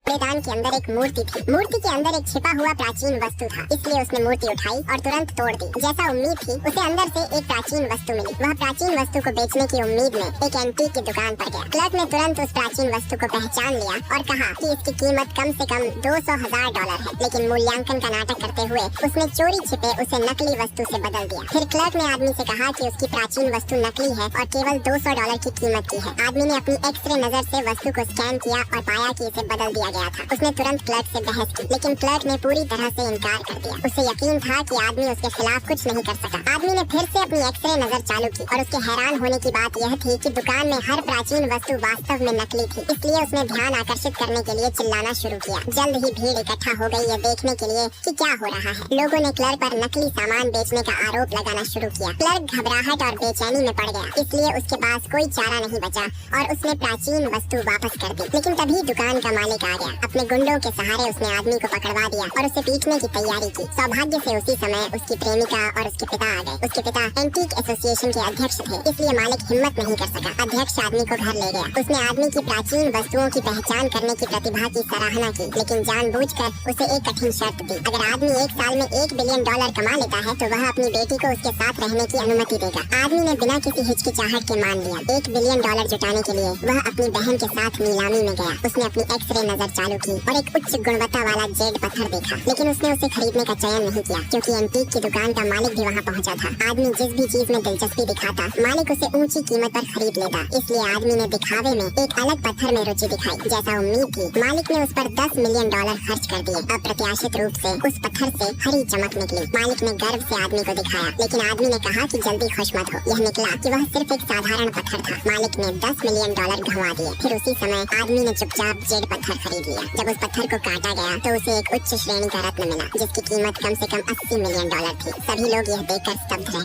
मैदान के अंदर एक मूर्ति थी। मूर्ति के अंदर एक छिपा हुआ प्राचीन वस्तु था, इसलिए उसने मूर्ति उठाई और तुरंत तोड़ दी। जैसा उम्मीद थी, उसे अंदर से एक प्राचीन वस्तु मिली। वह प्राचीन वस्तु को बेचने की उम्मीद में एक एंटीक की दुकान पर गया। क्लर्क ने तुरंत उस प्राचीन वस्तु को पहचान लिया और कहा कि इसकी कीमत कम से कम $200,000 है। लेकिन मूल्यांकन का नाटक करते हुए उसने चोरी छिपे उसे नकली वस्तु से बदल दिया। फिर क्लर्क ने आदमी से कहा कि उसकी प्राचीन वस्तु नकली है और केवल $200 की कीमत की है। आदमी ने अपनी एक्सरे नजर से वस्तु को स्कैन किया और पाया कि इसे बदल दिया गया था। उसने तुरंत क्लर्क से बहस की, लेकिन क्लर्क ने पूरी तरह से इनकार कर दिया। उसे यकीन था कि आदमी उसके खिलाफ कुछ नहीं कर सका। आदमी ने फिर से अपनी एक्सरे नजर चालू की और उसके हैरान होने की बात यह थी कि दुकान में हर प्राचीन वस्तु वास्तव में नकली थी। इसलिए उसने ध्यान आकर्षित करने के लिए चिल्लाना शुरू किया। जल्द ही भीड़ इकट्ठा हो गई ये देखने के लिए कि क्या हो रहा है। लोगों ने क्लर्क पर नकली सामान बेचने का आरोप लगाना शुरू किया। क्लर्क घबराहट और बेचैनी में पड़ गया, इसलिए उसके पास कोई चारा नहीं बचा और उसने प्राचीन वस्तु वापस कर दी। लेकिन तभी दुकान का मालिक आ गया। अपने गुंडों के सहारे उसने आदमी को पकड़वा दिया और उसे पीटने की तैयारी की। सौभाग्य से उसी समय उसकी प्रेमिका और उसके पिता आ गए। उसके पिता एंटीक एसोसिएशन के अध्यक्ष थे, इसलिए मालिक हिम्मत नहीं कर सका। अध्यक्ष आदमी को घर ले गया। उसने आदमी की प्राचीन वस्तुओं की पहचान करने की प्रतिभा की सराहना की, लेकिन जानबूझकर उसे एक कठिन शर्त दी। अगर आदमी एक साल में $1 बिलियन कमा लेता है तो वह अपनी बेटी को उसके साथ रहने की अनुमति देगा। आदमी ने बिना किसी हिचकिचाहट के मान लिया। $1 बिलियन जुटाने के लिए वह अपनी बहन के साथ नीलामी में गया। उसने अपनी एक्सरे नजर चालू की और एक उच्च गुणवत्ता वाला जेड पत्थर देखा, लेकिन उसने उसे खरीदने का चयन नहीं किया क्योंकि एंटीक की दुकान का मालिक भी वहाँ पहुँचा था। आदमी जिस भी चीज में दिलचस्पी दिखाता, मालिक उसे ऊंची कीमत पर खरीद लेता। इसलिए आदमी ने दिखावे में एक अलग पत्थर में रुचि दिखाई। जैसा उम्मीद थी, मालिक ने उस पर $10 मिलियन खर्च कर दिए। अप्रत्याशित रूप से उस पत्थर से हरी चमक निकली। मालिक ने गर्व से आदमी को दिखाया, लेकिन आदमी ने कहा कि जल्दी खुश मत हो। यह निकला कि वह सिर्फ एक साधारण पत्थर था। मालिक ने $10 मिलियन घुमा दिए। फिर उसी समय आदमी ने चुपचाप जेड पत्थर खरीद लिया। जब उस पत्थर को काटा गया तो उसे एक उच्च श्रेणी का रत्न मिला, जिसकी कीमत कम से कम $80 मिलियन थी। सभी लोग यह देखकर स्तब्ध रहे।